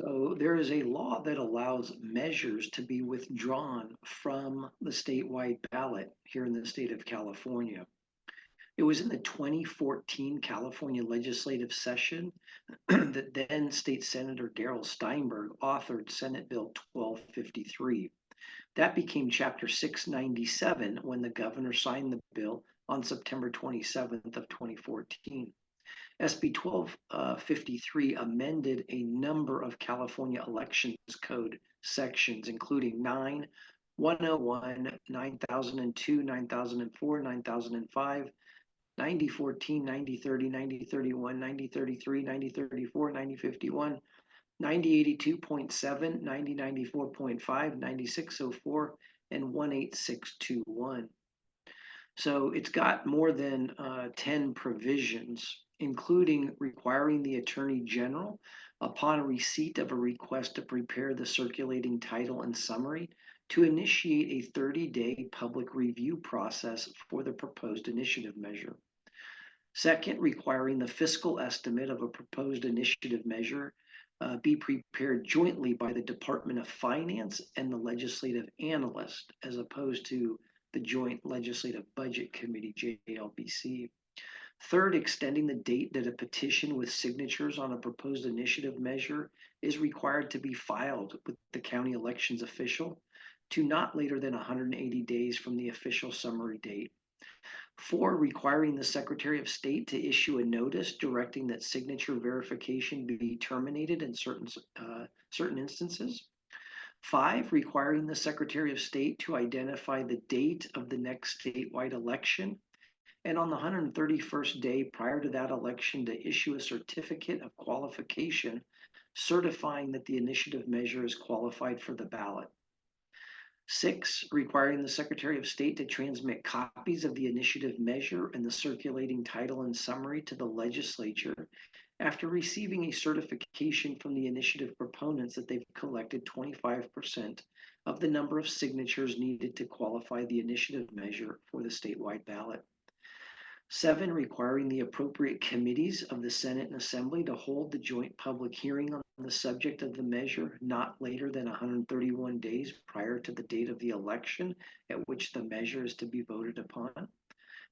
So there is a law that allows measures to be withdrawn from the statewide ballot here in the state of California. It was in the 2014 California legislative session that then State Senator Darrell Steinberg authored Senate Bill 1253. That became Chapter 697 when the governor signed the bill on September 27th of 2014. SB 1253 amended a number of California Elections Code sections, including 9, 101, 9002, 9004, 9005, 9014, 9030, 9031, 9033, 9034, 9051, 9082.7, 9094.5, 9604, and 18621. So it's got more than 10 provisions, including requiring the Attorney General, upon receipt of a request to prepare the circulating title and summary, to initiate a 30-day public review process for the proposed initiative measure. Second, requiring the fiscal estimate of a proposed initiative measure be prepared jointly by the Department of Finance and the legislative analyst, as opposed to the Joint Legislative Budget Committee, JLBC. Third, extending the date that a petition with signatures on a proposed initiative measure is required to be filed with the county elections official to not later than 180 days from the official summary date. Four, requiring the Secretary of State to issue a notice directing that signature verification be terminated in certain instances. Five, requiring the Secretary of State to identify the date of the next statewide election, and on the 131st day prior to that election to issue a certificate of qualification certifying that the initiative measure is qualified for the ballot. Six, requiring the Secretary of State to transmit copies of the initiative measure and the circulating title and summary to the legislature after receiving a certification from the initiative proponents that they've collected 25% of the number of signatures needed to qualify the initiative measure for the statewide ballot. Seven, requiring the appropriate committees of the Senate and Assembly to hold the joint public hearing on the subject of the measure not later than 131 days prior to the date of the election at which the measure is to be voted upon.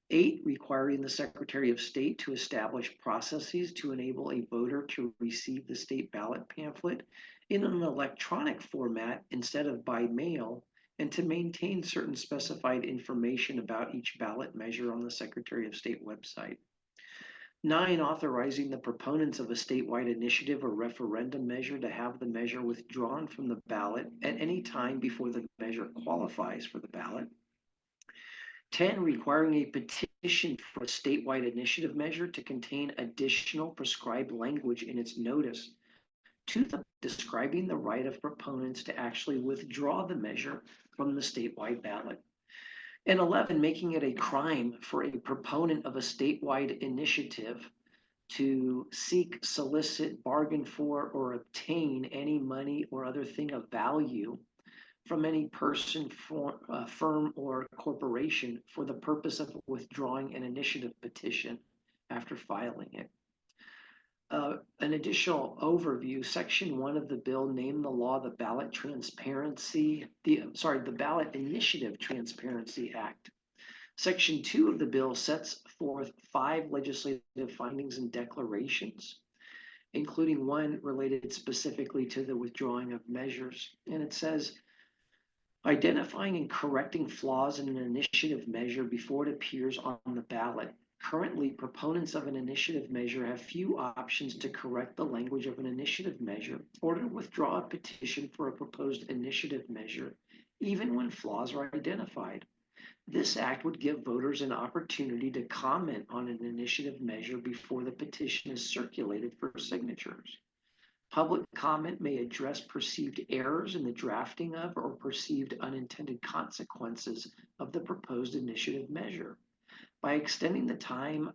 Eight, requiring the Secretary of State to establish processes to enable a voter to receive the state ballot pamphlet in an electronic format instead of by mail, and to maintain certain specified information about each ballot measure on the Secretary of State website. Nine, authorizing the proponents of a statewide initiative or referendum measure to have the measure withdrawn from the ballot at any time before the measure qualifies for the ballot. 10, requiring a petition for a statewide initiative measure to contain additional prescribed language in its notice to the describing the right of proponents to actually withdraw the measure from the statewide ballot. And 11, making it a crime for a proponent of a statewide initiative to seek, solicit, bargain for, or obtain any money or other thing of value from any person, firm, or corporation for the purpose of withdrawing an initiative petition after filing it. An additional overview, Section 1 of the bill named the law the Ballot Initiative Transparency Act. Section 2 of the bill sets forth 5 legislative findings and declarations, including one related specifically to the withdrawing of measures. And it says, identifying and correcting flaws in an initiative measure before it appears on the ballot. Currently, proponents of an initiative measure have few options to correct the language of an initiative measure or to withdraw a petition for a proposed initiative measure, even when flaws are identified. This act would give voters an opportunity to comment on an initiative measure before the petition is circulated for signatures. Public comment may address perceived errors in the drafting of or perceived unintended consequences of the proposed initiative measure. By extending the time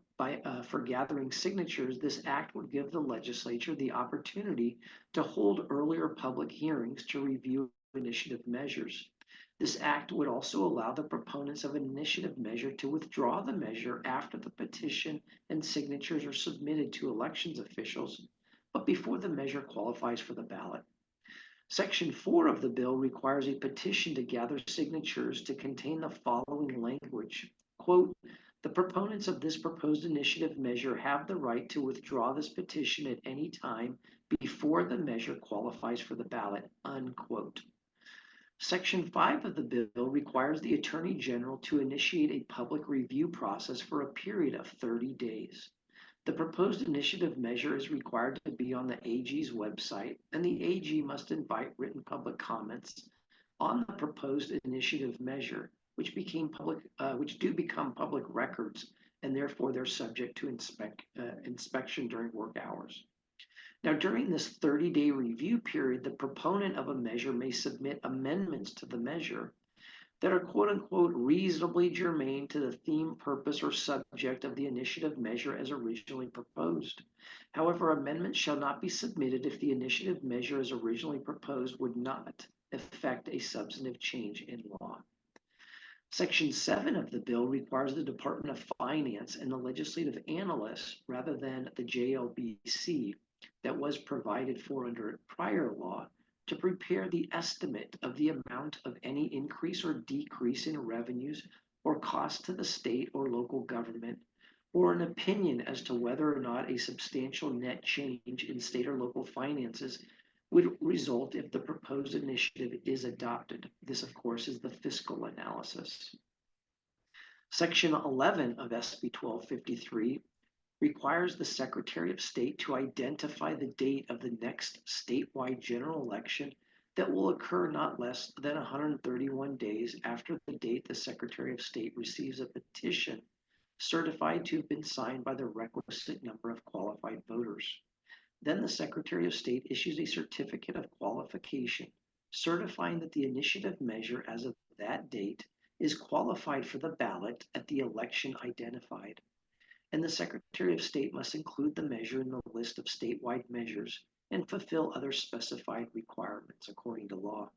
for gathering signatures, this act would give the legislature the opportunity to hold earlier public hearings to review initiative measures. This act would also allow the proponents of an initiative measure to withdraw the measure after the petition and signatures are submitted to elections officials, but before the measure qualifies for the ballot. Section 4 of the bill requires a petition to gather signatures to contain the following language. Quote, the proponents of this proposed initiative measure have the right to withdraw this petition at any time before the measure qualifies for the ballot, unquote. Section 5 of the bill requires the Attorney General to initiate a public review process for a period of 30 days. The proposed initiative measure is required to be on the AG's website, and the AG must invite written public comments on the proposed initiative measure, which do become public records, and therefore they're subject to inspection during work hours. Now, during this 30-day review period, the proponent of a measure may submit amendments to the measure that are quote unquote reasonably germane to the theme, purpose, or subject of the initiative measure as originally proposed. However, amendments shall not be submitted if the initiative measure as originally proposed would not affect a substantive change in law. Section 7 of the bill requires the Department of Finance and the legislative analysts, rather than the JLBC that was provided for under prior law, to prepare the estimate of the amount of any increase or decrease in revenues or costs to the state or local government, or an opinion as to whether or not a substantial net change in state or local finances would result if the proposed initiative is adopted. This, of course, is the fiscal analysis. Section 11 of SB 1253 requires the Secretary of State to identify the date of the next statewide general election that will occur not less than 131 days after the date the Secretary of State receives a petition certified to have been signed by the requisite number of qualified voters. Then the Secretary of State issues a certificate of qualification certifying that the initiative measure as of that date is qualified for the ballot at the election identified, and the Secretary of State must include the measure in the list of statewide measures and fulfill other specified requirements according to law.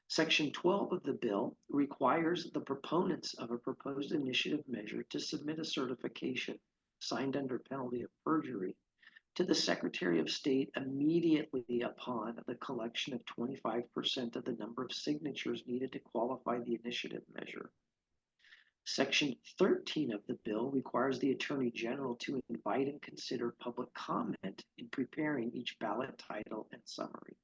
Section 12 of the bill requires the proponents of a proposed initiative measure to submit a certification signed under penalty of perjury to the Secretary of State immediately upon the collection of 25% of the number of signatures needed to qualify the initiative measure. Section 13 of the bill requires the Attorney General to invite and consider public comment in preparing each ballot title and summary.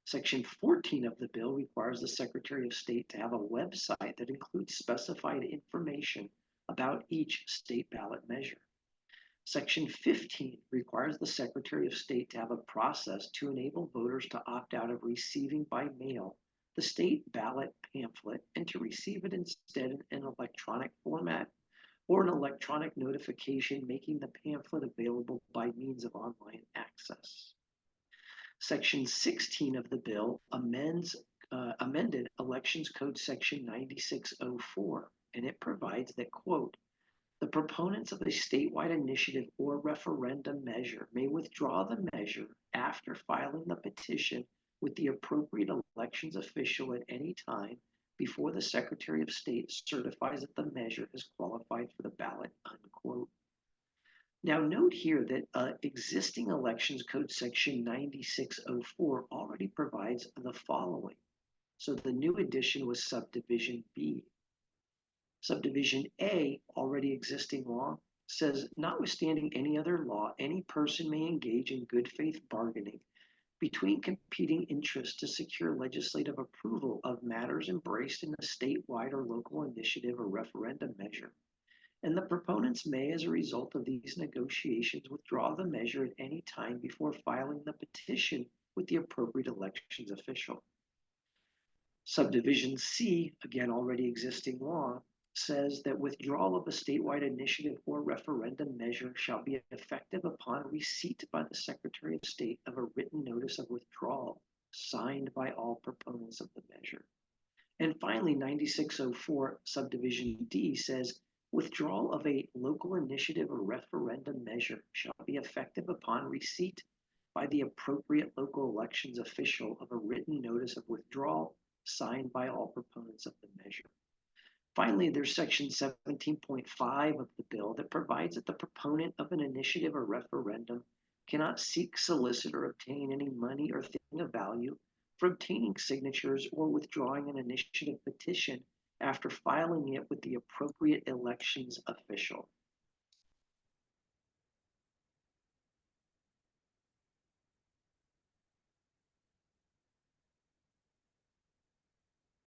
Section 14 of the bill requires the Secretary of State to have a website that includes specified information about each state ballot measure. Section 15 requires the Secretary of State to have a process to enable voters to opt out of receiving by mail the state ballot pamphlet and to receive it instead in an electronic format or an electronic notification making the pamphlet available by means of online access. Section 16 of the bill amended Elections Code Section 9604, and it provides that, quote, the proponents of a statewide initiative or referendum measure may withdraw the measure after filing the petition with the appropriate elections official at any time before the Secretary of State certifies that the measure is qualified for the ballot, unquote. Now note here that existing Elections Code Section 9604 already provides the following. So the new addition was Subdivision B. Subdivision A, already existing law, says, notwithstanding any other law, any person may engage in good faith bargaining between competing interests to secure legislative approval of matters embraced in a statewide or local initiative or referendum measure. And the proponents may, as a result of these negotiations, withdraw the measure at any time before filing the petition with the appropriate elections official. Subdivision C, again already existing law, says that withdrawal of a statewide initiative or referendum measure shall be effective upon receipt by the Secretary of State of a written notice of withdrawal signed by all proponents of the measure. And finally, 9604 Subdivision D says withdrawal of a local initiative or referendum measure shall be effective upon receipt by the appropriate local elections official of a written notice of withdrawal signed by all proponents of the measure. Finally, there's Section 17.5 of the bill that provides that the proponent of an initiative or referendum cannot seek, solicit, or obtain any money or thing of value for obtaining signatures or withdrawing an initiative petition after filing it with the appropriate elections official.